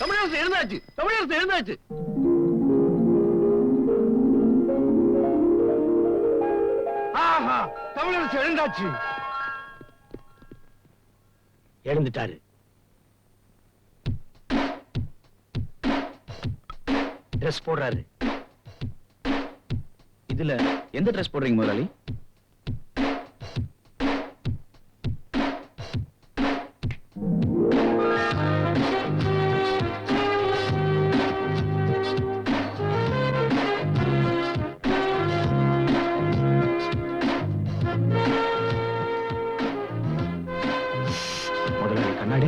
தமிழரசு எழுந்தாச்சு, தமிழரசு எழுந்தாச்சு. ஆஹா, Tamilarasu எழுந்தாச்சு. எழுந்துட்டாரு. Dress போடுறாரு. இதுல எந்த ட்ரெஸ் போடுறீங்க முதலாளி? முதலாளி கண்ணாடி.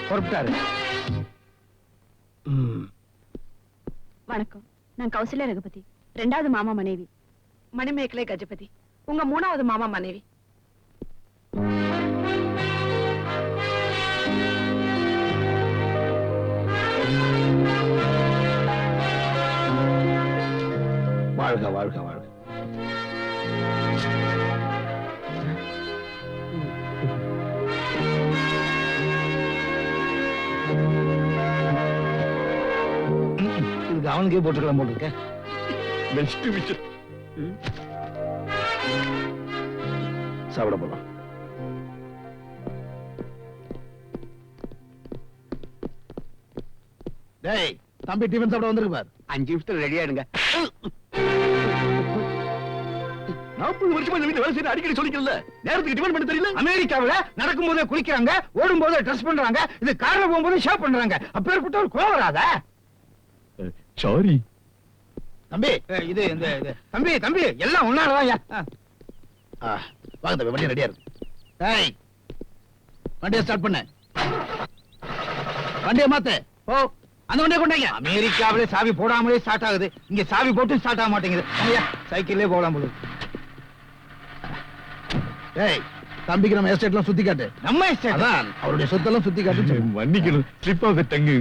புறப்பட்டாரு. வணக்கம், நான் கௌசல்யா ரகுபதி, 2வது மாமா மனைவி. மணிமேகலை கஜபதி, உங்க 3வது மாமா மனைவி. வாழ்க வாழ்க வாழ்க. இதுக்கு அவனுக்கே போட்டுக்கலாம் போட்டுருக்க. பெஸ்ட் விஷயம். சாப்பிட போலாம். டேய் தம்பி, டிஃபன் சாப்பிட வந்திருக்கு பார். 5 நிமிஷத்துல ரெடி ஆயிடுங்க. 40 வருஷமா இந்த வீட்டுல வேலை செய்ய அடிக்கடி சொல்லிக்கல. நேரத்துக்கு டிஃபன் பண்ண தெரியல. அமெரிக்காவில நடக்கும் போதே குளிக்கிறாங்க, ஓடும் போதே ட்ரெஸ் பண்றாங்க, இது கார்ல போகும்போது ஷேவ் பண்றாங்க. அப்பேற்பட்ட ஒரு கோவம் வராதா? சாரி தம்பி, இது இந்த தம்பி தம்பி எல்லாம் ஒன்னாலதான். வாங்க தம்பி, வண்டி ரெடியா இருக்கு. டேய் வண்டியை ஸ்டார்ட் பண்ணு. வண்டியை மாத்து. ஓ, அந்த வண்டியை கொண்டாங்க. அமெரிக்காவிலே சாவி போடாமலே ஸ்டார்ட் ஆகுது, இங்க சாவி போட்டு ஸ்டார்ட் ஆக மாட்டேங்குது. சைக்கிள்லயே போகலாம் போல. டேய் தம்பிக்கு நம்ம எஸ்டேட்லாம் சுத்தி காட்டு. நம்ம எஸ்டேட் தான், அவருடைய சொத்தெல்லாம் சுத்தி காட்டு. மன்னிக்கணும், ஸ்லிப் ஆக தங்கு.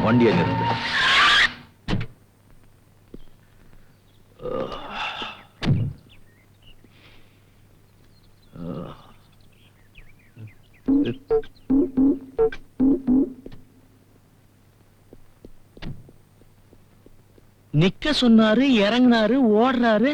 வண்டியை நிறுத்து. நிக்க சொன்னாரு, இறங்கினாரு, ஓடுறாரு.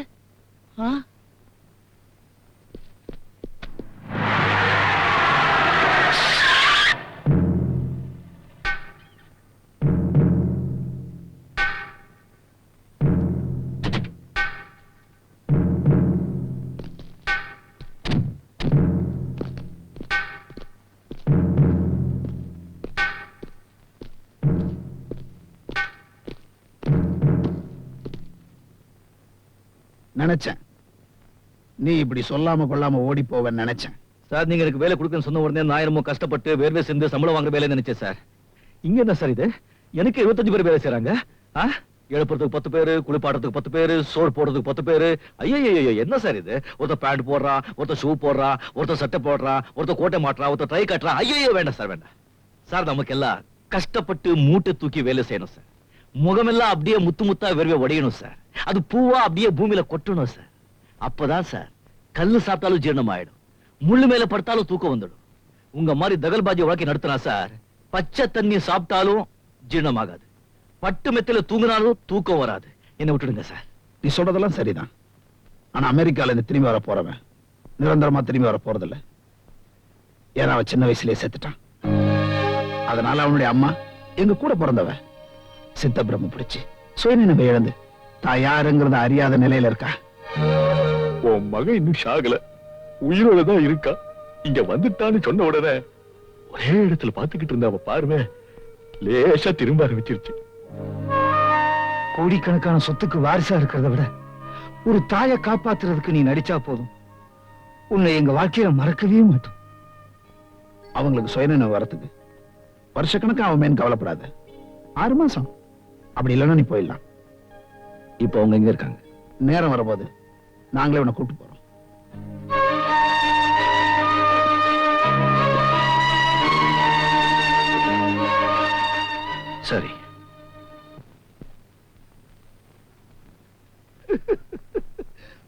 நினைச்சேன் நீ இப்படி சொல்லாம கொள்ளாம ஓடி போவேன்னு நினைச்சேன். சார், நீங்க எனக்கு வேலை கொடுக்கன்னு சொன்ன உடனே 1000 கஷ்டப்பட்டு வேர்வை செஞ்சு சம்பளம் வாங்குற வேலை நினைச்சேன் சார். இங்க என்ன சார் இது? எனக்கு 25 பேர் வேலை செய்யறாங்க. எழுப்புறதுக்கு 10 பேரு, குளிப்பாடுறதுக்கு 10 பேரு, சோறு போடுறதுக்கு 10 பேரு. ஐயோ, என்ன சார் இது? ஒருத்தர் பேண்ட் போடுறான், ஒருத்தர் ஷூ போடுறான், ஒருத்தர் சட்டை போடுறான், ஒருத்தர் கோட்டை மாட்டுறான், ஒருத்தர் டை கட்டுறான். ஐயோ வேண்டாம் சார், வேண்டாம் சார். நமக்கு எல்லாம் கஷ்டப்பட்டு மூட்டை தூக்கி வேலை செய்யணும் சார். முகமெல்லாம் அப்படியே முத்து முத்தா வேர்வை உடையணும் சார். அது பூவா அப்படியே பூமியில கொட்டணும் சார். அப்பதான் சார் கல்லு சாப்பிட்டாலும் ஜீரணம் ஆயிடும், முள்ளு மேல படுத்தாலும் தூக்கம் வந்துடும். உங்க மாதிரி தகல்பாஜி வாழ்க்கை நடத்தினா சார், பச்சை தண்ணி சாப்பிட்டாலும் ஜீரணம் ஆகாது, பட்டு மெத்தில தூங்கினாலும் தூக்கம் வராது. என்ன விட்டுடுங்க சார். நீ சொல்றதெல்லாம் சரிதான். ஆனா அமெரிக்கால இருந்து திரும்பி வர போறவன் நிரந்தரமா திரும்பி வர போறதில்ல. ஏன்னா அவன் சின்ன வயசுலயே செத்துட்டான். அதனால அவனுடைய அம்மா எங்க கூட பிறந்தவ சித்த பிரம்ம பிடிச்சு சுயநினைவை இழந்து தான் யாருங்கிறத அறியாத நிலையில இருக்கா. உன் மகன் இன்னும் சாகல, உயிரோட தான் இருக்கா. இங்க வந்துட்டான்னு சொன்ன உடனே ஒரே இடத்துல பாத்துக்கிட்டு இருந்த அவ பார்வை லேசா திரும்ப ஆரம்பிச்சிருச்சு. கோடிக்கணக்கான சொத்துக்கு வாரிசா இருக்கிறத விட ஒரு தாயை காப்பாத்துறதுக்கு நீ நடிச்சா போதும், உன்னை எங்க வாழ்க்கையில மறக்கவே மாட்டோம். அவங்களுக்கு சுயநினைவு வரத்துக்கு வருஷக்கணக்கு அவன் மேன் கவலைப்படாத. 6 மாசம் அப்படி இல்லைன்னா நீ போயிடலாம். இப்ப அவங்க எங்க இருக்காங்க? நேரம் வரும்போது நாங்களே உன்னை கூட்டு போறோம். சரி.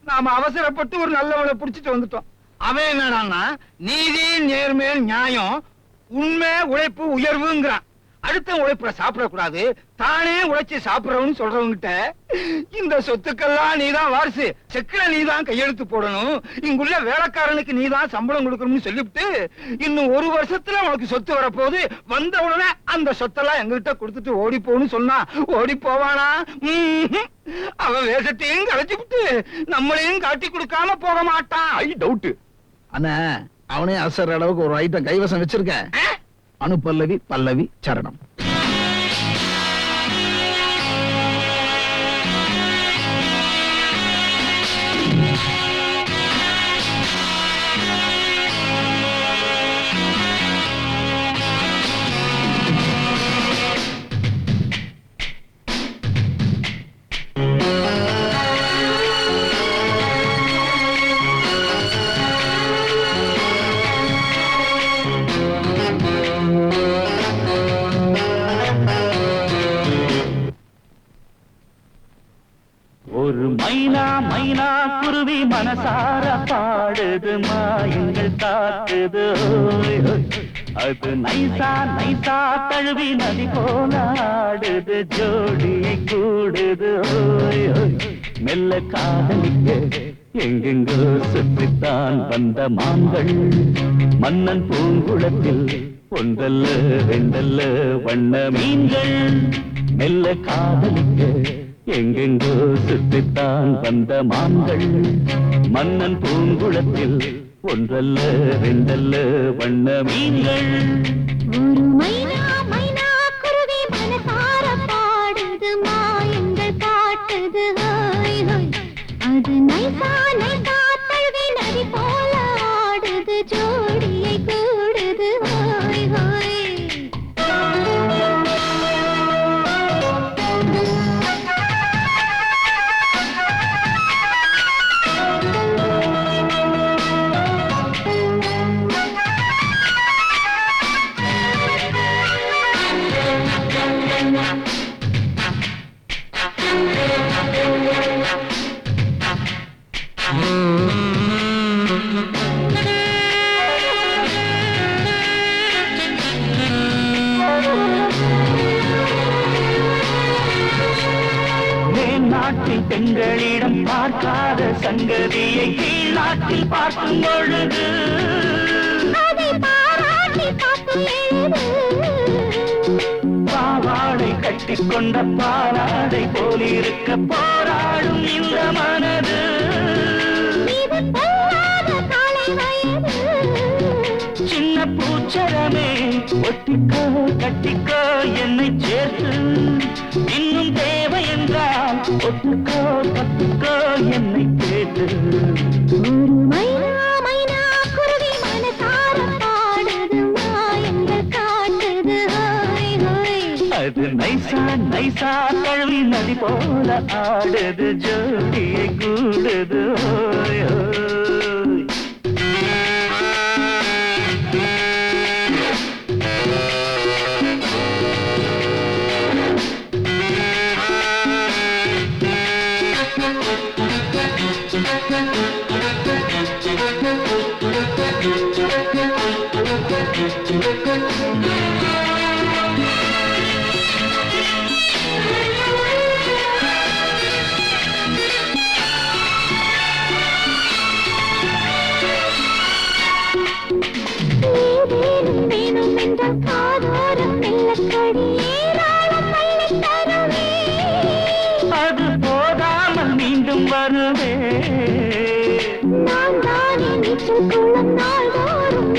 நாம அவசரப்பட்டு ஒரு நல்லவளை புடிச்சிட்டு வந்துட்டோம். அவன் என்னடான்னா நீதி, நேர்மை, நியாயம், உண்மை, உழைப்பு, உயர்வுங்கிறான். அடுத்த உழைப்புல சாப்பிடக்கூடாது, தானே உழைச்சி சாப்பிடறவன்னு சொல்றவங்கிட்ட இந்த சொத்துக்கெல்லாம் நீதான் வாரிசு, செக்குல நீதான் கையெழுத்து போடணும், இங்குள்ள வேலைக்காரனுக்கு நீதான் சம்பளம் கொடுக்கணும்னு சொல்லிவிட்டு இன்னும் 1 வருஷத்துல உனக்கு சொத்து வரப்போகுது, வந்த உடனே அந்த சொத்தெல்லாம் எங்ககிட்ட கொடுத்துட்டு ஓடி போன்னு சொன்னா ஓடி போவானா? அவன் வேஷத்தையும் கலைச்சுட்டு நம்மளையும் காட்டி கொடுக்காம போக மாட்டான். I doubt. அண்ணா அவனே அசர் அளவுக்கு ஒரு ஐட்டம் கைவசம் வச்சிருக்க. அனுபல்லவி, பல்லவி, சரணம். ஒரு மைனா மைனா குருவி மனசார பாடுது, மாயங்கள் காட்டுது, அது நைசா நைசா தழுவி நதி போல ஆடுது, ஜோடியை கூடுது, மெல்ல காதலிக்க எங்கெங்கோ சுற்றித்தான் வந்த மான்கள், மன்னன் பூங்குளத்தில் ஒன்றல்ல 2 வண்ண மீன்கள், மெல்ல காதலிக்க எங்கெங்கோ சுற்றித்தான் வந்த மான்கள், மன்னன் பூங்குளத்தில் ஒன்றல்ல 2 வண்ண மீன்கள். ஒரு மைனா மைனா குருவி மனசார பாடுது, மாயங்கள் காட்டுது, ஹோய் ஹோய், அது நைசா நைசா தழுவி நதி போல ஆடுது, ஜோடியை கூடுது, ஹோய் ஹோய். நாட்டில் பெண்களிடம் பார்க்காத சங்கதியை கீழ் நாட்டில் பார்க்கும் பொழுது அதை பாராட்டி பார்த்து எழுது, பாவாடை கட்டிக்கொண்ட பாலாடை போலிருக்க போராடும் இந்த மனது, இது பொல்லாத காலை வயது, சின்ன பூச்சரமே ஒட்டிக்கோ கட்டிக்கோ என்னை சேர்த்து, இன்னும் தேவை என்றால் ஒட்டுக்கோ கத்துக்கோ என்னை கேட்டு. ஒரு மைனா மைனா குருவி மனசார பாடுது, மாயங்கள் காட்டுது, ஹோய் ஹோய், அது நைசா நைசா தழுவி நதி போல ஆடுது, ஜோடியை கூடுது, ஓய் ஓய். வேணும் என்ற காதோரம் மெல்லக்கடி ஏராளம் பள்ளித் தருவே, அது போதாமல் மீண்டும் வருவே, நான் தானே நீச்சல் குளம் நாள்தோறும்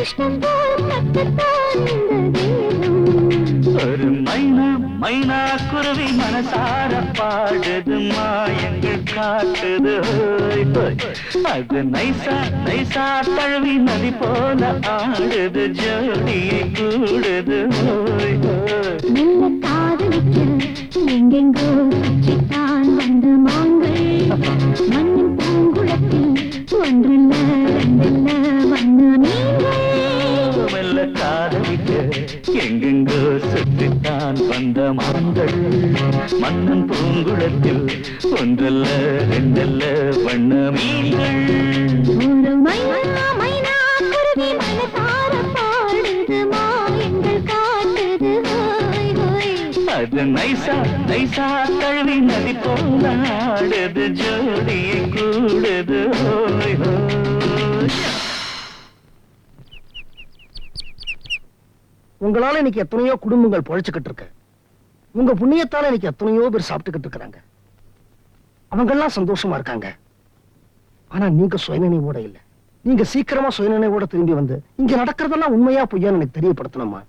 இஷ்டம் போல் கட்டத்தான் இந்த தேகம். ஒரு மைனா மைனா குருவி மனசார பாடுது மாயங்கள் காட்டுது ஹோய் ஹோய். அது நைசா நைசா தழுவி நதி போல ஆடுது ஜோடியை கூடுது ஹோய் ஹோய். மெல்ல காதலிக்க எங்கெங்கோ சுற்றித்தான் வந்த மாங்கள் மண்ணின் பூங்குளத்தில் ஒன்றல்ல ரெண்டல்ல வண்ண மீன்கள். மெல்ல காதலிக்க எங்கெங்கோ சுற்றித்தான் வந்த மாங்கள் மன்னன் பூங்குளத்தில் ஒன்றல்ல ரெண்டல்ல வண்ண மீன்கள். ஒரு மைனா மைனா குருவி மனசார பாடுது மாயங்கள் காட்டுது ஹோய் ஹோய். அது நைசா நைசா தழுவி நதி போல ஆடுது ஜோடியை கூடுது ஹோய் ஹோய். உங்களால இன்னைக்கு எத்தனையோ குடும்பங்கள் பொழைச்சுக்கிட்டு இருக்கு. உங்க புண்ணியத்தால இன்னைக்கு எத்தனையோ பேர் சாப்பிட்டுக்கிட்டு இருக்கிறாங்க. அவங்கெல்லாம் சந்தோஷமா இருக்காங்க. ஆனா நீங்க சுயநினைவோட இல்ல. நீங்க சீக்கிரமா சுயநினைவோட திரும்பி வந்து இங்க நடக்கிறதெல்லாம் உண்மையா பொய்யான்னு எனக்கு தெரியப்படுத்தணுமா?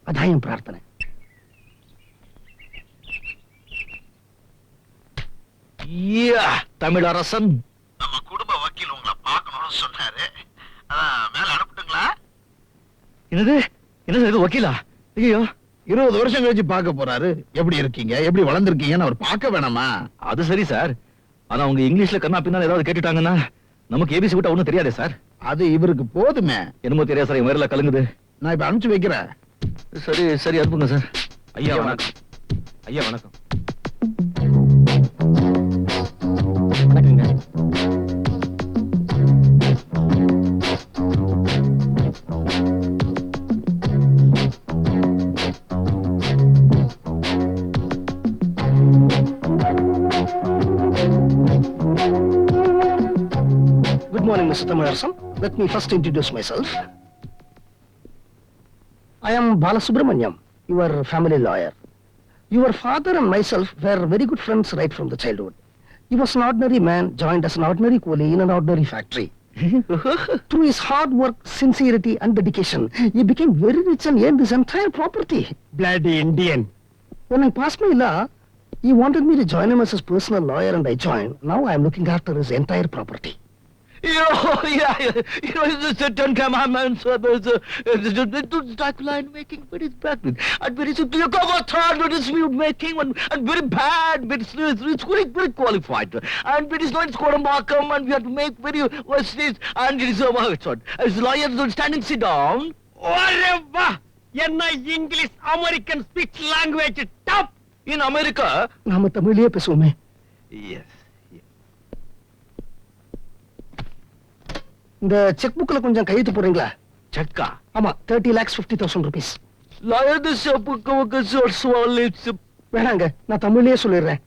அதான் என் பிரார்த்தனை. தமிழரசன் நம்ம குடும்ப வக்கீல் உங்களை பார்க்கணும்னு சொன்னாரு. அதான் மேல அனுப்பிட்டுங்களா? என்னது என்னது இது வக்கீலா? ஐயோ 20 வருஷம் கழிச்சு பார்க்க போறாரு. எப்படி இருக்கீங்க, எப்படி வளர்ந்துருக்கீங்கன்னு அவர் பார்க்க வேணாமா? அது சரி சார். ஆனா அவங்க இங்கிலீஷ்ல கண்ணா பின்னா ஏதாவது கேட்டுட்டாங்கன்னா நமக்கு ஏபிசி விட்டா ஒண்ணும் தெரியாதே சார். அது இவருக்கு போதுமே. என்னமோ தெரியாது சார், என் வயர்ல கலங்குது. நான் இப்ப அனுப்பிச்சு வைக்கிறேன். சரி சரி அனுப்புங்க சார். ஐயா வணக்கம். ஐயா வணக்கம். வணக்கங்க. Good morning, Mr. Tamarasan. Let me first introduce myself. I am Balasubramanyam, your family lawyer. Your father and myself were very good friends right from the childhood. He was an ordinary man, joined as an ordinary coolie in an ordinary factory. Through his hard work, sincerity and dedication, he became very rich and earned his entire property. Bloody Indian. When I passed my law, he wanted me to join him as his personal lawyer and I joined. Now I am looking after his entire property. It's the 10 commandments. It's Dracula and making very bad, and very simple. You go third, but it's mute making and very bad, but it's very qualified. And it is not Scoramacum, and we have to make very what's this, and it is a word. As lawyers don't standing, sit down. Whatever! என்ன English American speech language top In America, நாம தமிழிலே பேசுவோமே. yes. இந்த check புக்ல கொஞ்சம் கையெழுத்து போடுறீங்களா? Chakka. ஆமா 30,50,000 rupees. Lawyer, this book வேணாங்க, நான் தமிழ்லயே சொல்லிடுறேன்.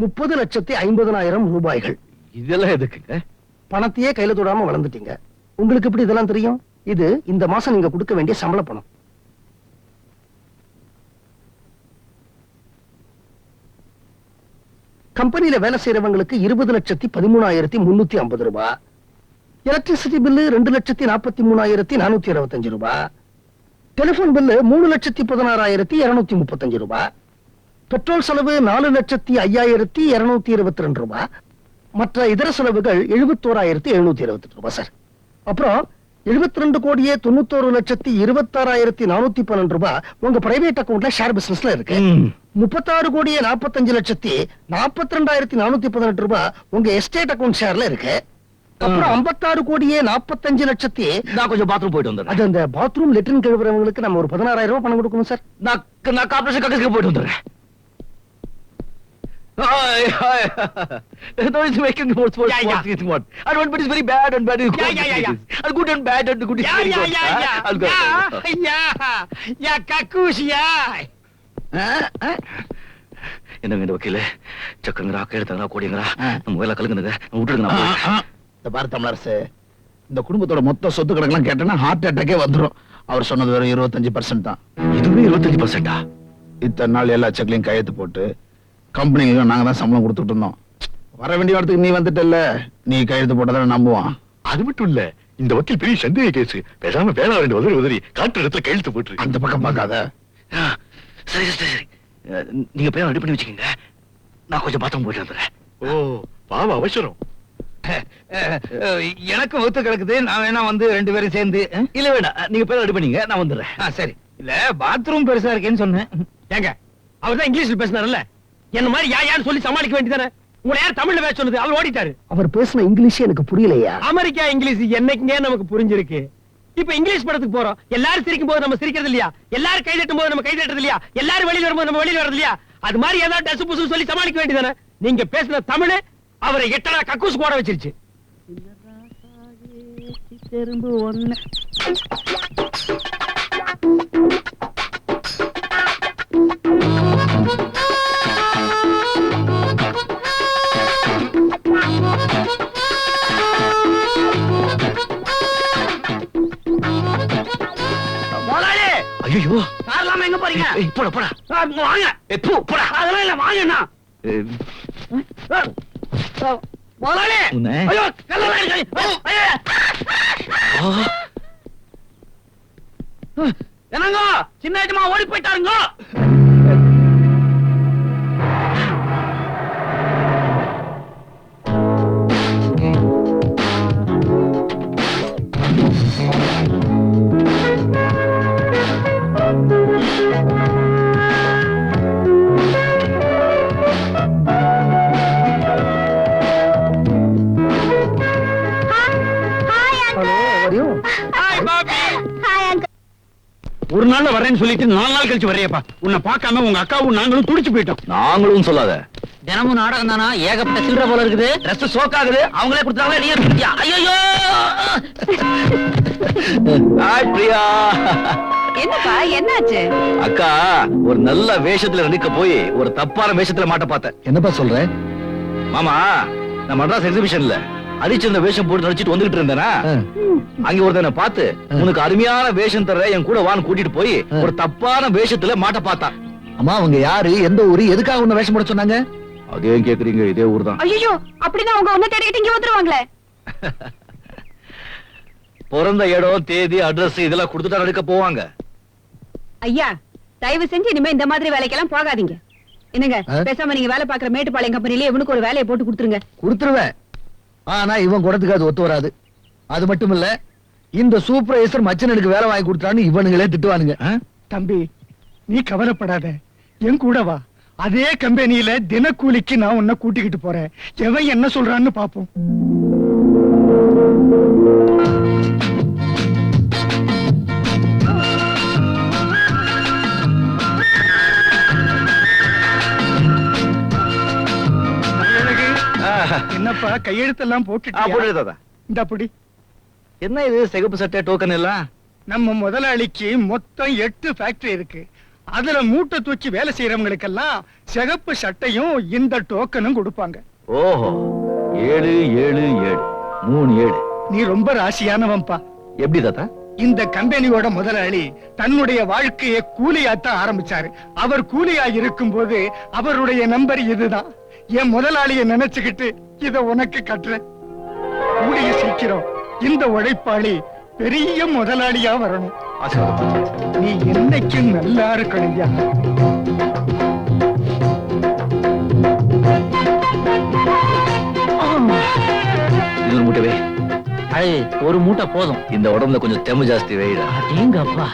30,50,000 ரூபாய்கள். இதெல்லாம் எதுக்குங்க? பணத்தையே கையில தொடாம வளர்ந்துட்டீங்க. உங்களுக்கு எப்படி இதெல்லாம் தெரியும்? இது இந்த மாசம் நீங்க கொடுக்க வேண்டிய சம்பள பணம். கம்பெனில வேலை செய்யறவங்களுக்கு 20,13,350 ரூபாய். எலக்ட்ரிசிட்டி பில்லு 2,43,425 ரூபாய். டெலிபோன் பில்லு 3,16,235 ரூபாய். பெட்ரோல் செலவு 4,05,222 ரூபாய். மற்ற இதர செலவுகள் 71,728 ரூபாய் சார். அப்புறம் 72,91,26,412 ரூபாய் உங்க பிரைவேட் அக்கவுண்ட்ல ஷேர் பிசினஸ்ல இருக்கு. 36,40,42,42,418 ரூபாய் உங்க எஸ்டேட் அக்கவுண்ட் ஷேர்ல இருக்கு. அப்புறம் 56,45,00,000 நான் கொஞ்சம் பாத்ரூம் போயிட்டு வந்துடுறேன். அது அந்த பாத்ரூம் லெட்டின் கழுவுறவங்களுக்கு நம்ம ஒரு 16,000 ரூபாய் பணம் கொடுக்கணும் சார். நான் கார்ப்பரேஷன் கக்கஸ்க்கு போயிட்டு வந்துடுறேன். Hi. No, it's making what. I don't, but it's very bad and bad is good. And good and bad and good is very good. I'll go. என்னங்க இந்த வக்கீல சக்கரங்கரா கேடுத்தாங்களா கோடிங்களா நம்ம வேலை கலங்குங்க விட்டுடுங்க. இந்த பாரு தமிழரசு, இந்த குடும்பத்தோட மொத்த சொத்து கணக்கெல்லாம் கேட்டேன்னா ஹார்ட் அட்டாக்கே வந்துடும். அவர் சொன்னது வெறும் 25% தான். இதுவே 25%? இத்தனை நாள் எல்லா செக்லையும் கையெழுத்து போட்டு கம்பெனிக்கு நாங்க தான் சம்பளம் கொடுத்துட்டு இருந்தோம். வர வேண்டிய இடத்துக்கு நீ வந்துட்டல்ல, நீ கையெழுத்து போட்டதான நம்புவான். அது மட்டும் இல்ல, இந்த வக்கீல் பெரிய சந்தேக கேஸ். பேசாம வேணா 2 உதறி காட்டு இடத்துல கையெழுத்து போட்டு. அந்த பக்கம் பார்க்காத. சரி சரி சரி. நீங்க பேர் ரெடி பண்ணி வச்சுக்கீங்க. நான் கொஞ்சம் பாத்ரூம் போயிட்டு வந்துடுறேன். ஓ பாவம் அவசரம். எனக்கு ஒத்து கிடக்குது. நான் வேணா வந்து 2 பேரும் சேர்ந்து. இல்ல வேண்டாம், நீங்க பேர் ரெடி பண்ணீங்க, நான் வந்துடுறேன். சரி. இல்ல பாத்ரூம் பெருசா இருக்கேன்னு சொன்னேன். ஏங்க அவர் தான் இங்கிலீஷ்ல பேசினார்ல, என்ன மாதிரி யான்னு சொல்லி சமாளிக்க வேண்டியதானே. உங்களை யார் தமிழ்ல பேச சொன்னது? அவர் ஓடிட்டாரு. அவர் பேசின இங்கிலீஷ் எனக்கு புரியலையா. அமெரிக்கா இங்கிலீஷ் என்னைக்குங்க நமக்கு புரிஞ்சிருக்கு. இப்ப இங்கிலீஷ் படத்துக்கு போறோம், எல்லாரும் சிரிக்கும் போது நம்ம சிரிக்கிறது இல்லையா, எல்லாரும் கை தட்டும் போது நம்ம கை தட்டுறது இல்லையா, எல்லாரும் வெளியில வரும்போது நம்ம வெளியில வரது இல்லையா. அது மாதிரி ஏதாவது டசு புசு சொல்லி சமாளிக்க வேண்டியதானே. நீங்க பேசின தமிழ் அவரை 8 நாள் கக்கூஸ் போட வச்சிருச்சு. ஐயோ கார்லாம எங்க போறீங்க? போட போடா. வாங்க. போடா. அதெல்லாம் இல்ல, வாங்கண்ணா. முதலாளி. உன்னை. ஐயோ கல்லெல்லாம் இருக்கு. ஐயோ. என்னங்க சின்ன ஏஜமா ஓடி போயிட்டாருங்க. ஒரு நாள்ல வரேன்னு சொல்லிட்டு 4 நாள் கழிச்சு வரையப்பா. உன்னை பார்க்காம உங்க அக்காவும் நாங்களும் துடிச்சு போயிட்டோம். நாங்களும் சொல்லாத. தினமும் நாடகம் தானா? ஏகப்பட்ட சில்லற போல இருக்குது. ட்ரெஸ் சோக்காகுது. அவங்களே கொடுத்தாங்களே, நீங்க கொடுத்தியா? ஐயோ ஹாய் பிரியா. என்னப்பா என்னாச்சு? அக்கா ஒரு நல்ல வேஷத்துல நடிக்க போய் ஒரு தப்பான வேஷத்துல மாட்ட பார்த்தேன். என்னப்பா சொல்ற? மாமா, நான் மட்ராஸ் எக்ஸிபிஷன்ல அடிச்சந்த வேஷம் போட்டு நடிச்சிட்டு வந்துகிட்டு இருந்தேனா, அங்க ஒருத்தனை பார்த்து உனக்கு அருமையான வேஷம் தர என் கூட வான்னு கூட்டிட்டு போய் ஒரு தப்பான வேஷத்துல மாட்ட பார்த்தான். அம்மா அவங்க யாரு, எந்த ஊரு, எதுக்காக உன்னை வேஷம் போட சொன்னாங்க? அதே கேக்குறீங்க, இதே ஊர் தான். ஐயோ அப்படின்னா அவங்க ஒண்ணு தேடிக்கிட்டு இங்க வந்துருவாங்களே. பிறந்த இடம், தேதி, அட்ரஸ் இதெல்லாம் கொடுத்துட்டா நடிக்க போவாங்க. ஐயா தயவு செஞ்சு இனிமே இந்த மாதிரி வேலைக்கெல்லாம் போகாதீங்க. என்னங்க பேசாம நீங்க வேலை பாக்குற மேட்டுப்பாளையம் கம்பெனிலே இவனுக்கு ஒரு வேலையை போட்டு கொடுத்துருங்க. கொடுத்துருவேன். ஆனா இவன் குடத்துக்கு அது ஒத்து வராது. அது மட்டும் இல்ல, இந்த சூப்பர்வைசர் மச்சனுக்கு வேலை வாங்கி கொடுத்தான்னு இவனுங்களே திட்டுவானுங்க. தம்பி நீ கவலைப்படாத, என் கூட வா. அதே கம்பெனியில தினக்கூலிக்கு நான் உன்னை கூட்டிக்கிட்டு போறேன். எவன் என்ன சொல்றான்னு பாப்போம். என்னப்பா கையெழுத்தெல்லாம் போட்டுட்டு இந்த அப்படி என்ன இது சிகப்பு சட்டை டோக்கன் எல்லாம்? நம்ம முதலாளிக்கு மொத்தம் 8 ஃபேக்டரி இருக்கு. அதுல மூட்டை தூக்கி வேலை செய்யறவங்களுக்கெல்லாம் சிகப்பு சட்டையும் இந்த டோக்கனும் கொடுப்பாங்க. ஓஹோ 7 7 7 3 7. நீ ரொம்ப ராசியானவன்பா. எப்படி தாத்தா? இந்த கம்பெனியோட முதலாளி தன்னுடைய வாழ்க்கையை கூலியாத்தான் ஆரம்பிச்சாரு. அவர் கூலியா இருக்கும் போது அவருடைய நம்பர் இதுதான். என் முதலாளியை நினைச்சுக்கிட்டு இத உனக்கு கட்டுறேன். கூடிய சீக்கிரம் இந்த உழைப்பாளி பெரிய முதலாளியா வரணும். நீ என்னைக்கும் நல்லா இருக்கணும்யா. இது மூட்டவே. ஒரு மூட்டை போதும். இந்த உடம்புல கொஞ்சம் தெம்பு ஜாஸ்தி வெயிடா. எங்க அப்பா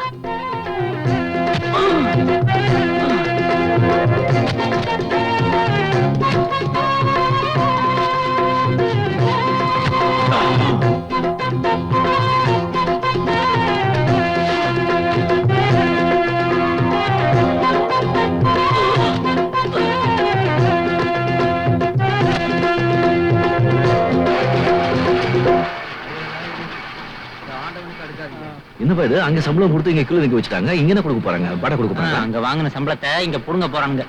என்னப்பா இது? அங்க சம்பளம் கொடுத்து இங்க கீழே நிக்க வச்சுட்டாங்க. இங்க என்ன கொடுக்க போறாங்க? படை கொடுக்க போறாங்க. அங்க வாங்கின சம்பளத்தை இங்க புடுங்க போறாங்க.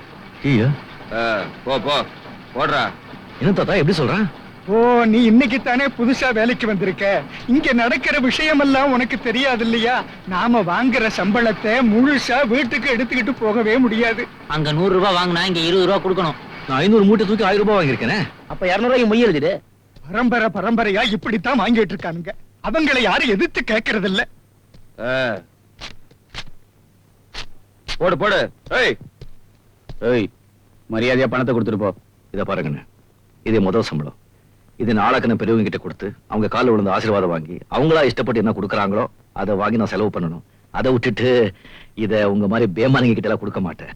போ போ போடுறா. என்ன தாத்தா எப்படி சொல்றான்? ஓ நீ இன்னைக்கு தானே புதுசா வேலைக்கு வந்திருக்க. இங்க நடக்கிற விஷயமெல்லாம் உனக்கு தெரியாது இல்லையா? நாம வாங்குற சம்பளத்தை முழுசா வீட்டுக்கு எடுத்துக்கிட்டு போகவே முடியாது. அங்க 100 ரூபாய் வாங்கினா இங்க 20 ரூபாய் கொடுக்கணும். நான் 500 மூட்டை தூக்கி 1000 ரூபாய் வாங்கியிருக்கேன். அப்ப 200 ரூபாய்க்கு மொய் எழுதிடு. பரம்பரை பரம்பரையா இப்படித்தான் வாங்கிட்டு இருக்கானுங்க. அவங்களை யாரும் எதிர்த்து கேட்கறது இல்ல. போடு போடு. ஏய் ஏய், மரியாதையா பணத்தை கொடுத்துட்டு போ. இத பாருங்கண்ணே, இது முதல் சம்பளம். இது நாளாக்குன்னு பெரியவங்க கிட்ட கொடுத்து அவங்க காலில் விழுந்து ஆசீர்வாதம் வாங்கி அவங்களா இஷ்டப்பட்டு என்ன கொடுக்குறாங்களோ அதை வாங்கி நான் செலவு பண்ணணும். அதை விட்டுட்டு இத உங்க மாதிரி பேமானிங்க கிட்ட எல்லாம் கொடுக்க மாட்டேன்.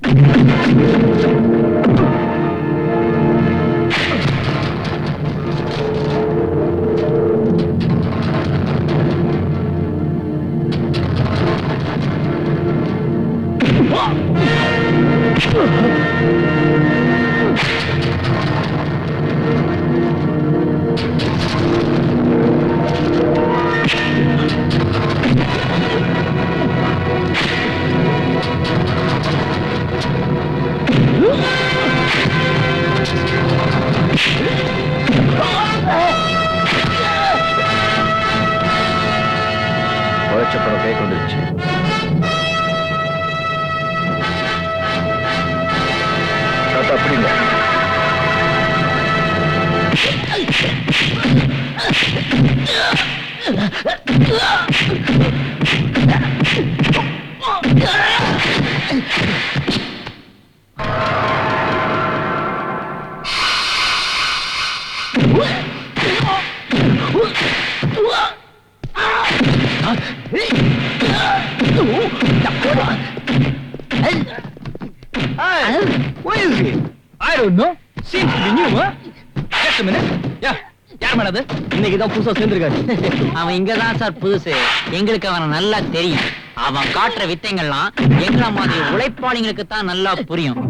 உழைச்சப்பறம் கை கொண்டுருச்சு. அப்படிங்க Where is he? I don't know. Seems to be new, huh? Just a minute. Yeah. யார் மேடம் அது? இன்னைக்குதான் புதுசா சேர்ந்திருக்காரு. அவன் இங்கதான் சார் புதுசு. எங்களுக்கு அவனை நல்லா தெரியும். அவன் காட்டுற வித்தைகள்லாம் எங்கள மாதிரி உழைப்பாளிங்களுக்கு தான் நல்லா புரியும்.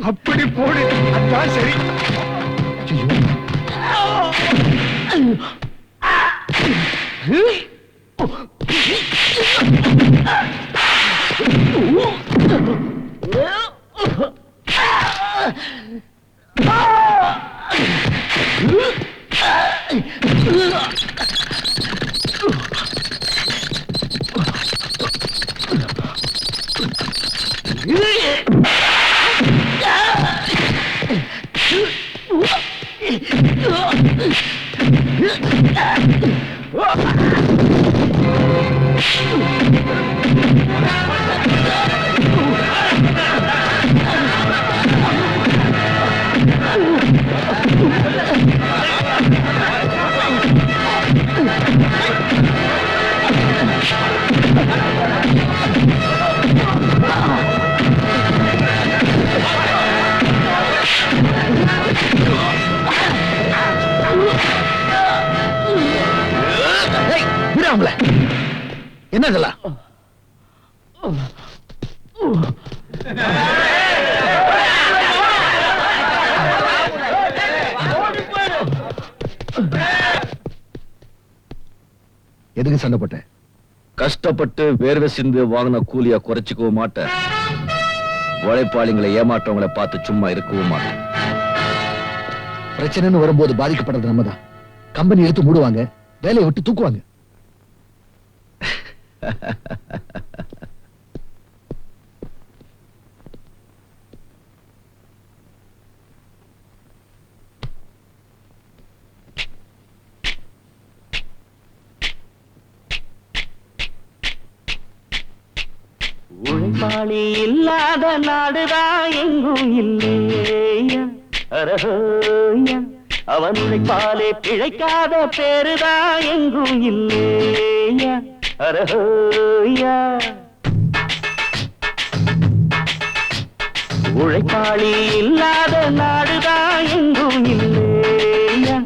அப்படி போடு, அதான் சரி. என்ன இதெல்லாம்? எதுக்கு சண்டை போட்ட? கஷ்டப்பட்டு வேர்வை சிந்து வாங்கின கூலியா குறைச்சிக்கவும் மாட்டேன். உழைப்பாளிங்களை ஏமாற்றவங்களை பார்த்து சும்மா இருக்கவும் மாட்டேன். பிரச்சனைன்னு வரும்போது பாதிக்கப்படுறது நம்ம தான். கம்பெனி எடுத்து மூடுவாங்க, வேலையை விட்டு தூக்குவாங்க. உழைப்பாளி இல்லாத நாடுதான் எங்கும் இல்லையா, அரஹோயா. அவன் உழைப்பாலே பிழைக்காத பேருதான் எங்கும் இல்லையா, அரஹோயா. உழைப்பாளி இல்லாத நாடுதான் எங்கும் இல்லையா,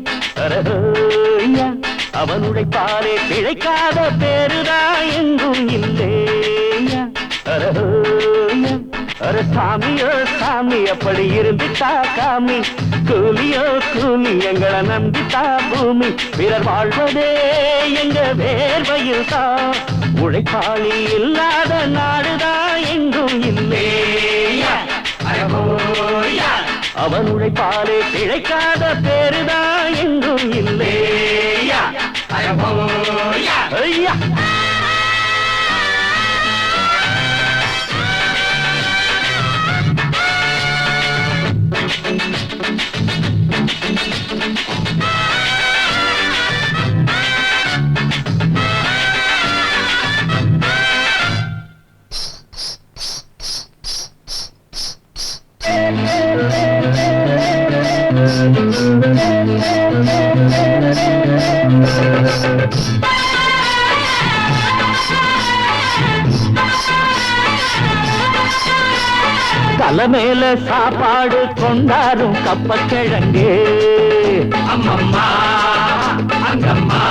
அரஹோயா. அவன் உழைப்பாலே பிழைக்காத பேருதா எங்கும் இல்லையா அரஹோயா அர சாமியோ சாமி அப்படி இருந்துட்டா காமி கூலியோ கூலி எங்களை நம்பித்தா பூமி பிறர் வாழ்வதே எங்க வேர்வையில் தான் உழைப்பாளி இல்லாத நாடுதான் எங்கும் இல்லையா அரஹோயா அவன் உழைப்பாலே பிழைக்காத பேருதான் எங்கும் இல்லையா அரஹோயா ஐயா தலைமையில சாப்பாடு கொண்டாரும் கப்பக்கிழங்கு அம்மம்மா அங்கம்மா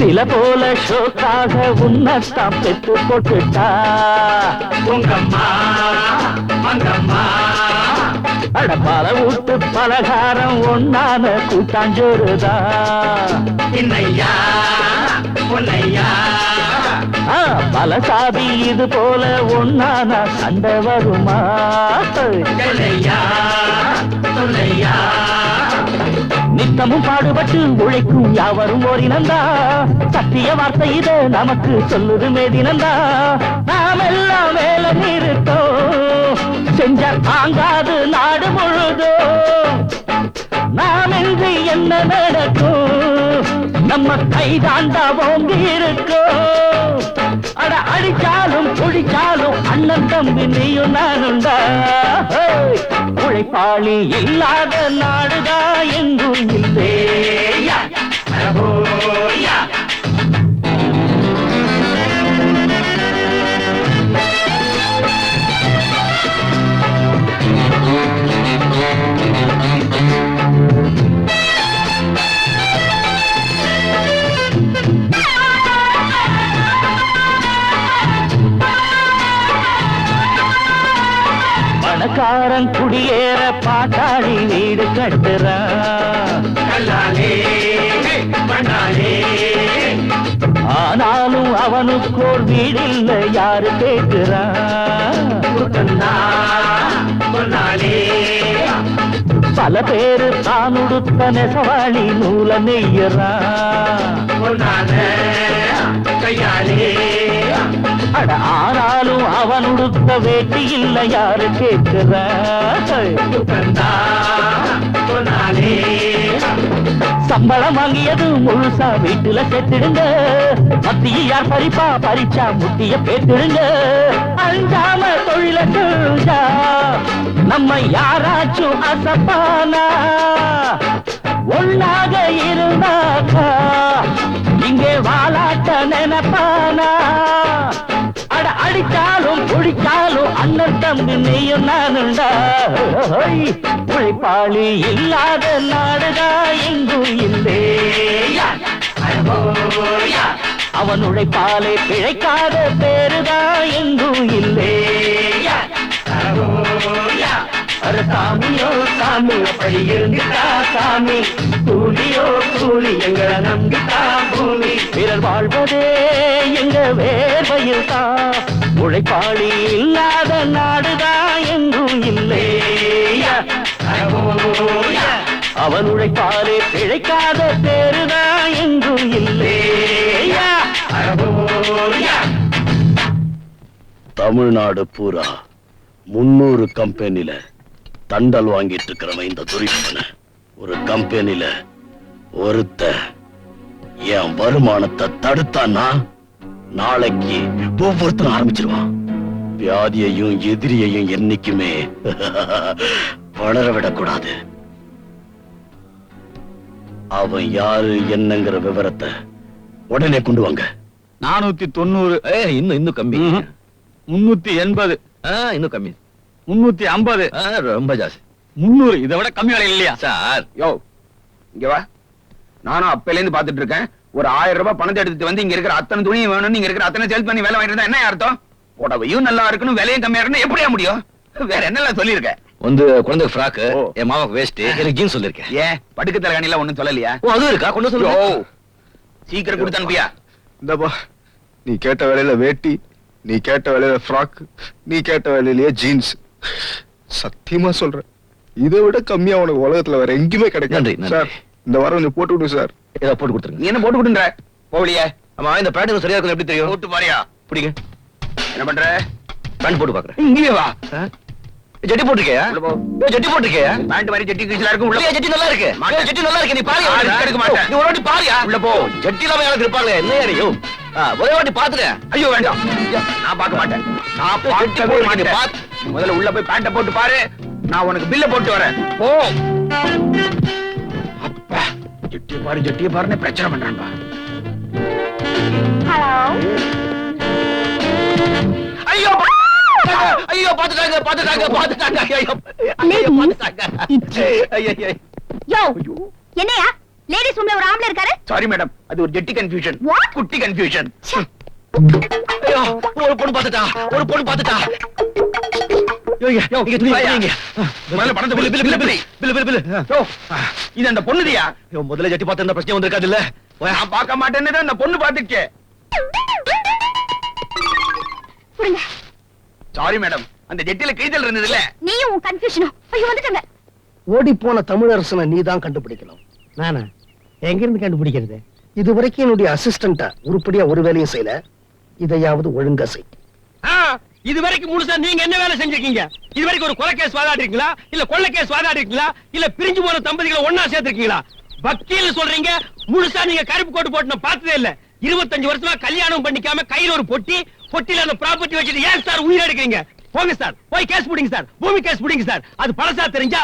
சில போல ஷோக்காக உன்னத்தான் பெற்று போட்டுட்டா உங்கம்மா அங்கம்மா அடப்பால ஊட்டு பலகாரம் ஒன்னான கூட்டாஞ்சோறுதா இன்னையா பொன்னையா பல சாதி இது போல ஒன்னான சண்டை வருமா நித்தமும் பாடுபட்டு உழைக்கும் யாவரும் ஓரினந்தா சத்திய வார்த்தை இத நமக்கு சொல்லுது மேதினந்தா நாம் எல்லாம் மேல நிறுத்தோம் செஞ்ச தாங்காது நாடு முழுதோ நாம் என்று என்ன நடக்கும் நம்ம கைதாண்டா ஓங்கி இருக்கோம் அட அடிச்சாலும் குடிச்சாலும் அண்ணன் தம்பி நீயும் நானுண்டா உழைப்பாளி இல்லாத நாடுதா எங்கும் இல்லையா அரஹோயா பணக்காரன் குடியேற பாட்டாளி வீடு கட்டுறான் ஆனாலும் அவனுக்கோர் வீடில்ல யாரு கேட்கிறான் பல பேரு தான் உடுத்த நெசவாளி நூல நெய்யறான் அட ஆனாலும் அவன் உடுத்த வேட்டி இல்ல யாரு கேட்கிறான் சம்பளம் வாங்கியது முழுசா வீட்டுல சேர்த்திடுங்க மத்திய யார் பறிப்பா பறிச்சா முட்டிய பேத்திடுங்க அஞ்சாம தொழில செஞ்சா நம்ம யாராச்சும் அசப்பானா ஒன்னாக இருந்தாக்கா இங்கே வாலாட்ட நினைப்பானா அட அடிச்சாலும் குடிச்சாலும் அண்ணன் தம்பி நீயும் நானுண்டா உழைப்பாளி இல்லாத நாடுதா எங்கும் இல்லையா அவன் உழைப்பாலே பிழைக்காத பேருதா எங்கும் இல்லையா அர சாமியோ சாமி அப்படி இருந்துட்டா சாமி கூலியோ கூலி எங்களை நம்பிட்டா பூமி பிறர் வாழ்வதே எங்க வேர்வையில் தான் உழைப்பாளி இல்லாத நாடுதா எங்கும் இல்லையா அவன் உழைப்பாலே பிழைக்காத பேருதா எங்கும் இல்லையா தமிழ்நாடு பூரா 300 கம்பெனில தண்டல் வாங்கிட்டு இருக்கிறவன் இந்த துரிப்பன ஒரு கம்பெனில ஒருத்த என் வருமானத்தை தடுத்தான்னா நாளைக்கு ஒவ்வொருத்தரும் ஆரம்பிச்சிருவான் வியாதியையும் எதிரியையும் என்னைக்குமே வளர விடக்கூடாது அவன் யாரு என்னங்கிற விவரத்தை உடனே கொண்டு வாங்க 490 இன்னும் கம்மி 380 இன்னும் கம்மி 350 ரொம்ப ஜாஸ்தி 300 இதை விட கம்மி விலை இல்லையா சார் யோ இங்க வா நானும் அப்பையில இருந்து பாத்துட்டு இருக்கேன். ஒரு 1000 ரூபாய் பணத்தை எடுத்துட்டு வந்து இங்க இருக்கிற அத்தனை துணியும் வேணும், இங்க இருக்கிற அத்தனை சேல்ஸ் பண்ணி வேலை வாங்கிட்டு இருந்தா என்ன அர்த்தம்? புடவையும் நல்லா இருக்கணும், விலையும் கம்மியா இருக்கணும், எப்படியா முடியும்? வேற என்னெல்லாம் சொல்லியிருக்கேன்? வந்து குழந்தை ஃப்ராக், ஓ. என் மாமாக்கு வேஸ்ட், எனக்கு ஜீன்ஸ் சொல்லிருக்கேன். ஏன் படுக்க தலைகாணிலாம் ஒண்ணும் சொல்லலையா? ஓ அது இருக்கா, கொண்டு ஓ, சொல்லு. சீக்கிரம் கொடுத்து அனுப்பியா? இந்தப்பா, நீ கேட்ட வேலையில வேட்டி, நீ கேட்ட வேலையில ஃப்ராக், நீ கேட்ட வேலையிலேயே ஜீன்ஸ். சத்தியமா சொல்றேன், இதை விட கம்மியா உனக்கு உலகத்துல வேற எங்கேயுமே நன்றி, கிடைக்காது நன்றி. சார். இந்த வாரம் கொஞ்சம் போட்டு விடு சார். ஏதோ போட்டு கொடுத்துருங்க. நீ என்ன போட்டு கொடுன்ற? போகலையே. ஆமா, இந்த பேண்ட் சரியா இருக்கும் எப்படி தெரியும்? போட்டு பாரியா? பிடிங்க. என்ன பண்ற? பேண்ட் போட்டு பாக்குறேன். இங்கே வா. ஜட்டி போட்டிருக்கியா? உள்ள போ. ஜட்டி போட்டிருக்கியா? பேண்ட் மாதிரி ஜட்டி கீழ இருக்கும், உள்ள போ. ஜட்டி நல்லா இருக்கு. மாட்டேன். ஜட்டி நல்லா இருக்கு, நீ பாரு. நான் எடுக்க மாட்டேன். நீ ஒரு வாட்டி பாரியா? உள்ள போ. ஜட்டி இல்லாம யாராவது இருப்பாங்க? என்ன யாரையோ ஒரே வாட்டி பாத்துட்டேன். ஐயோ வேண்டாம், நான் பார்க்க மாட்டேன். நான் ஜட்டி பார்க்கவே போட்டு மாட்டேன். பாத்து. நீ முதல்ல உள்ள போய் பேண்ட போட்டு பாரு, நான் உனக்கு பில்ல போட்டு வரேன். போ. அப்பா, ஜட்டியை பாருன்னு பிரச்சனை பண்றான்பா. ஐயோ ஐயோ, பாத்துட்டாங்க பாத்துட்டாங்க பாத்துட்டாங்க. ஐயோ ஐயோ, பாத்துட்டாங்க. ஐயோ யோ என்னையா லேடிஸ் ரூம்ல ஒரு ஆம்பளை இருக்காரு? சாரி மேடம், அது ஒரு ஜெட்டி கன்ஃபியூஷன். What? குட்டி கன்ஃபியூஷன். ஐயோ, ஒரு பொண்ணு பாத்துட்டா, ஒரு பொண்ணு பாத்துட்டா. இங்க துணி வைங்க. முதல்ல பணத்தை பில்லு, பில்லு, பில்லு, பில்லு, பில்லு, பில்லு. யோ, இது அந்த பொண்ணுதியா? ஐயோ, முதல்ல ஜட்டி பார்த்து இந்த பிரச்சனை வந்திருக்காது இல்ல? நான் பார்க்க மாட்டேன்னு அந்த பொண்ணு பாத்துச்சே. சாரி மேடம், அந்த ஜெட்டில கிழிதல் இருந்தது இல்ல. நீயும் உன் கன்ஃபியூஷனும் ஐயோ வந்துட்டங்க. ஓடி போன தமிழரசனை நீ தான் கண்டுபிடிக்கணும். நானா எங்க இருந்து கண்டுபிடிக்கிறது? இது வரைக்கும் என்னுடைய அசிஸ்டண்டா உருப்படியா ஒரு வேலையும் செய்யல. இதையாவது ஒழுங்கா செய். இது வரைக்கும் முழுசா நீங்க என்ன வேலை செஞ்சிருக்கீங்க? இது வரைக்கும் ஒரு கொலை கேஸ் வாதாடிருக்கீங்களா, இல்ல கொள்ளை கேஸ் வாதாடிருக்கீங்களா, இல்ல பிரிஞ்சு போன தம்பதிகளை ஒண்ணா சேர்த்திருக்கீங்களா? வக்கீல் சொல்றீங்க, முழுசா நீங்க கருப்பு கோட்டு போட்டு நான் பார்த்ததே இல்ல. 25 வருஷமா கல்யாணம் பண்ணிக்காம கையில ஒரு பொட்டில அந்த ப்ராப்பர்ட்டி வச்சுட்டு ஏன் சார் உயிர் எடுக்கிறீங்க? போங்க சார், போய் கேஸ் புடிங்க சார், பூமி கேஸ் புடிங்க சார். அது பழசா தெரிஞ்சா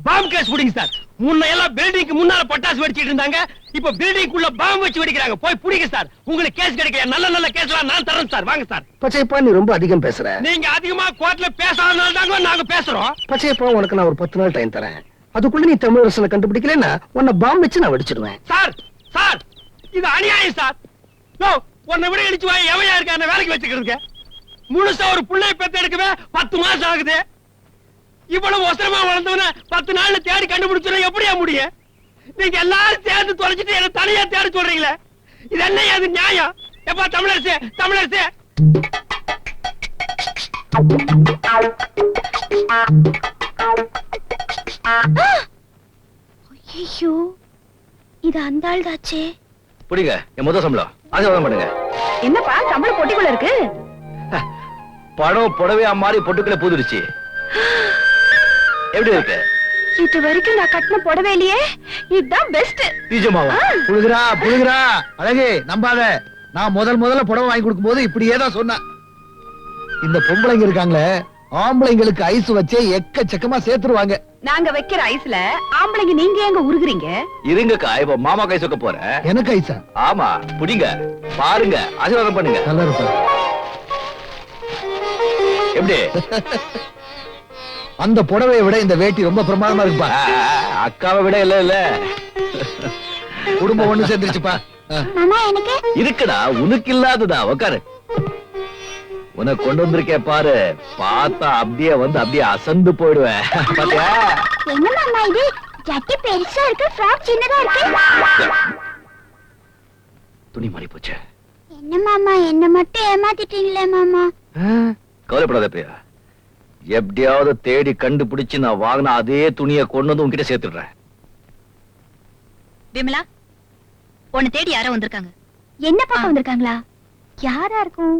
பாம் கேஸ் புடிங்க சார். முன்ன எல்லாம் பில்டிங்க்கு முன்னால பட்டாசு வெடிச்சிட்டு இருந்தாங்க, இப்ப பில்டிங்குள்ள பாம் வச்சு வெடிக்கிறாங்க. போய் புடிங்க சார். உங்களுக்கு கேஸ் கிடைக்கல, நல்ல நல்ல கேஸ்லாம் நான் தரேன் சார். வாங்க சார். பச்சைப்பா, நீ ரொம்ப அதிகம் பேசுற. நீங்க அதிகமா கோர்ட்ல பேசாதனால தாங்க நாங்க பேசுறோம். பச்சைப்பா, உனக்கு நான் ஒரு 10 நாள் டைம் தரேன். அதுக்குள்ள நீ தமிழரசனை கண்டுபிடிக்கலன்னா உன்னை பாம் வச்சு நான் வெடிச்சிடுவேன். சார் சார், இது அநியாயம் சார். நோ, உன்னை விட இடிச்சு வாய் எவையா இருக்க என்ன வேலைக்கு வச்சுக்கிறதுக்கு? முழுசா ஒரு பிள்ளைய பெத்து எடுக்கவே 10 மாசம் ஆகுது. இவ்வளவு அவசரமா வளர்ந்தவன 10 நாள்ல தேடி கண்டுபிடிச்சா எப்படியா முடியும்? நீங்க எல்லாரும் சேர்ந்து தொலைச்சிட்டு என்ன தனியா தேடி சொல்றீங்களே, இது என்ன அது நியாயம்? எப்பா தமிழரசே, தமிழரசே. ஐயோ, இது அந்த ஆள் தாச்சே. பிடிங்க, என் முதல் சம்பளம் ஆசீர்வாதம் பண்ணுங்க. என்னப்பா சம்பளம் பொட்டிக்குள்ள இருக்கு? படம் புடவையா மாறி பொட்டுக்களை பூதுருச்சு. எப்படி இருக்கு? இது வரைக்கும் நான் கட்டின புடவையிலேயே இதுதான் பெஸ்ட். நிஜமாவா? புழுகுறா அழகு, நம்பாத. நான் முதல்ல புடவை வாங்கி கொடுக்கும் போது இப்படியே தான் சொன்னேன். இந்த பொம்பளைங்க இருக்காங்களே, ஆம்பளைங்களுக்கு ஐஸ் வச்சே எக்கச்சக்கமா சேர்த்துருவாங்க. நாங்க வைக்கிற ஐஸ்ல ஆம்பளைங்க நீங்க எங்க உருகுறீங்க? இருங்கக்கா, இப்ப மாமா கை சொக்க போறேன். எனக்கு ஐஸா? ஆமா, புடிங்க, பாருங்க, ஆசீர்வாதம் பண்ணுங்க. நல்லா இருப்பா. எப்படி? அந்த புடவையை விட இந்த வேட்டி ரொம்ப பிரமாதமா இருக்குப்பா. அக்காவை விட இல்ல குடும்பம் ஒண்ணு சேர்ந்துருச்சுப்பா. மாமா எனக்கு இருக்குடா, உனக்கு இல்லாததா? உக்காரு. உனக்கு கொண்டு வந்திருக்கேன் பாரு, பார்த்தா அப்படியே வந்து அப்படியே அசந்து போயிடுவேன். பாத்தியா? என்ன மாமா இது? ஜட்டி பெருசா இருக்கு, ஃப்ராக் சின்னதா இருக்கு. துணி மாறி போச்சு. என்ன மாமா, என்ன மட்டும் ஏமாத்திட்டீங்களே மாமா. கவலைப்படாத பிரியா, எப்படியாவது தேடி கண்டுபிடிச்சு நான் வாங்கின அதே துணியை கொண்டு வந்து உன்கிட்ட சேர்த்துடுறேன். விமலா, உன்னை தேடி யாரோ வந்திருக்காங்க. என்ன பார்க்க வந்திருக்காங்களா? யாரா இருக்கும்?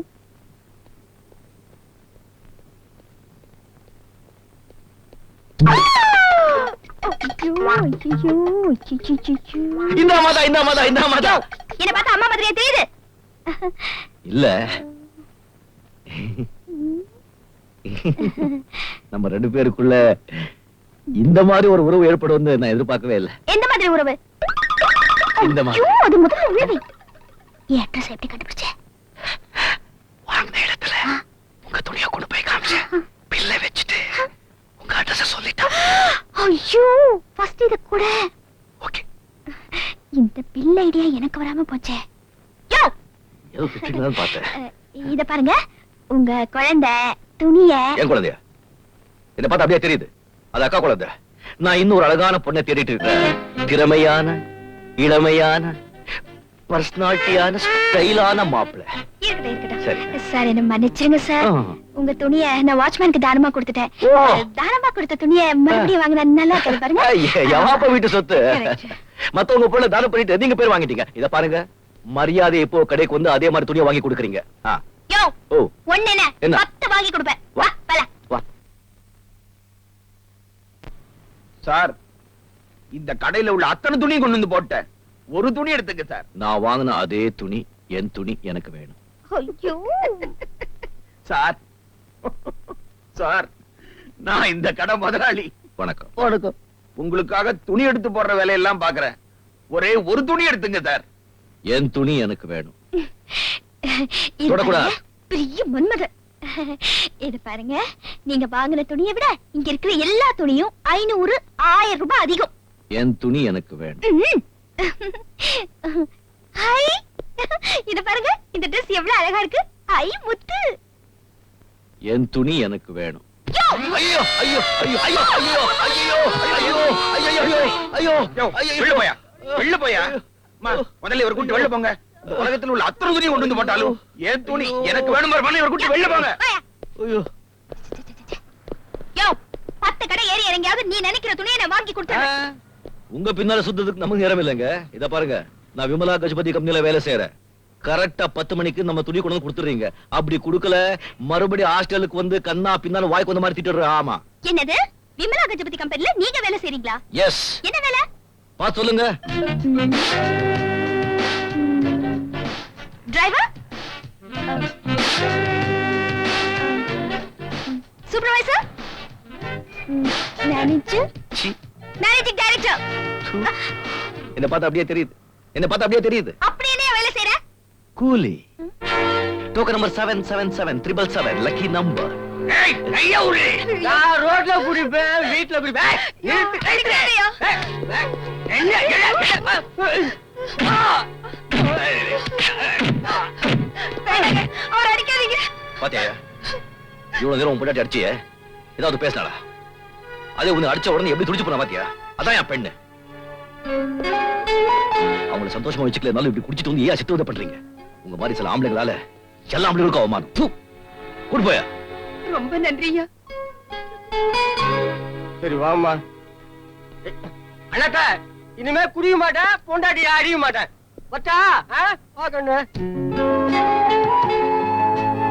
இந்த மாதா என்ன பார்த்தா அம்மா மாதிரியே தெரியுது. இல்ல, நம்ம 2 பேருக்குள்ள இந்த மாதிரி ஒரு உறவு ஏற்படும் நான் எதிர்பார்க்கவே இல்லை. எந்த மாதிரி உறவு? இந்த மாதிரி. ஐயோ, அது முதல்ல உறவு. என் அட்ரஸ் எப்படி கண்டுபிடிச்ச? வாங்கின இடத்துல உங்க துணியை கொண்டு போய் காமிச்சேன். பில்லை வச்சுட்டு உங்க அட்ரஸ் சொல்லிட்டா. ஐயோ, ஃபர்ஸ்ட் இத கூட. ஓகே. இந்த நல்ல ஐடியா எனக்கு வராம போச்சே. யோ, ஏதோ திட்டினதான் பார்த்தேன். இத பாருங்க, உங்க குழந்தை துணிய. என் குழந்தையா? என்ன பார்த்தா அப்படியே தெரியுது, அது அக்கா குழந்தை. நான் இன்னும் ஒரு அழகான பொண்ணை தேடிட்டு இருக்கேன். திறமையான, இளமையான, பர்சனாலிட்டியான, ஸ்டைலான மாப்பிள்ளை. இருக்கட்டும் சரி. இருக்கட்டும் சார், என்ன மன்னிச்சிருங்க சார். உங்க துணிய நான் வாட்ச்மேனுக்கு தானமா கொடுத்துட்டேன். தானமா கொடுத்த துணிய மறுபடியும் வாங்கினா நல்லா இருக்கு பாருங்க. யாப்ப வீட்டு சொத்து. மத்தவங்க பொருளை தானம் பண்ணிட்டு நீங்க பேர் வாங்கிட்டீங்க. இத பாருங்க, மரியாதை இப்போ கடைக்கு வந்து அதே மாதிரி துணியை வாங்கி கொடுக்குறீங்க. யோ, ஓ, ஒண்ணு என்ன 10 வாங்கி கொடுப்பேன். வா பல. வா. சார், இந்த கடையில உள்ள அத்தனை துணியும் கொண்டு வந்து போட்டேன். ஒரு துணி எடுத்துக்க சார். நான் வாங்கின அதே துணி, என் துணி எனக்கு வேணும். ஐயோ சார், சார், நான் இந்த கடை முதலாளி. வணக்கம். வணக்கம். உங்களுக்காக துணி எடுத்து போடுற வேலையெல்லாம் பாக்குறேன். ஒரே ஒரு துணி எடுத்துங்க சார். என் துணி எனக்கு வேணும். இது தொடக்கூடாது. பாருங்க, பெரிய மன்மத. இது பாருங்க, நீங்க வாங்கின துணியை விட இங்க இருக்கிற எல்லா துணியும் 500 1000 ரூபாய் அதிகம். என் துணி எனக்கு வேணும். ஹை, இது பாருங்க, இந்த Dress எவ்வளவு அழகா இருக்கு. ஐ முத்து. என் துணி எனக்கு வேணும். ஐயோ ஐயோ ஐயோ ஐயோ ஐயோ ஐயோ ஐயோ ஐயோ ஐயோ ஐயோ, வெளில போயா, வெளில போயா. முதல்ல இவர் கூட்டி வெளில போங்க. இந்த உலகத்துல உள்ள அத்தனை துணியை கொண்டு வந்து போட்டாலும் என் துணி எனக்கு வேணும். இவர் கூட்டி வெளில போங்க. ஐயோ, யோ, 10 கடை ஏறி இறங்கியாவது நீ நினைக்கிற துணியை நான் வாங்கி கொடுத்தேன். உங்க பின்னால சுத்தத்துக்கு நமக்கு நேரம் இல்லைங்க. இத பாருங்க, நான் விமலா கஜபதி கம்பெனில வேலை செய்யறேன். கரெக்டா 10 மணிக்கு நம்ம துணி கொண்டு வந்து கொடுத்துறீங்க. அப்படி கொடுக்கல மறுபடியும் ஹாஸ்டலுக்கு வந்து கண்ணா பின்னால வாய்க்கு வந்த மாதிரி திட்டுற. ஆமா. என்னது, விமலா கஜபதி கம்பெனில நீங்க வேலை செய்றீங்களா? எஸ். என்ன வேலை? பாத்து சொல்லுங்க. Driver, supervisor, manager, managing director. என்ன பார்த்தா அப்படியே தெரியுது, என்ன பார்த்தா அப்படியே தெரியுது. அப்படி என்ன வேலை செய்ற? கூலி. Token number 77777 lucky number. ஏய், ஐயா உரு. நான் ரோட்ல குடிப்பேன், வீட்ல குடிப்பேன். என்ன அவர் அடிக்காதீங்க. பாத்தியா, இவ்வளவு நேரம் உன் பொண்டாட்டி அடிச்சியே, ஏதாவது பேசினாளா? அதே உன்னை அடிச்ச உடனே எப்படி துடிச்சு போனா பாத்தியா? அதான் என் பெண்ணு. அவங்களை சந்தோஷமா வச்சுக்கலனாலும் இப்படி குடிச்சிட்டு வந்து ஏன் சித்து உதவி பண்றீங்க? உங்க மாதிரி சில ஆம்பளைங்களால எல்லா ஆம்பளைங்களுக்கும் அவமானம். கூட்டு போயா. ரொம்ப நன்றியா. சரி வாமா. அண்ணாக்கா, இனிமே குடிக்க மாட்டேன், பொண்டாட்டி அடிக்க மாட்டேன். வச்சா பாக்கண்ணு.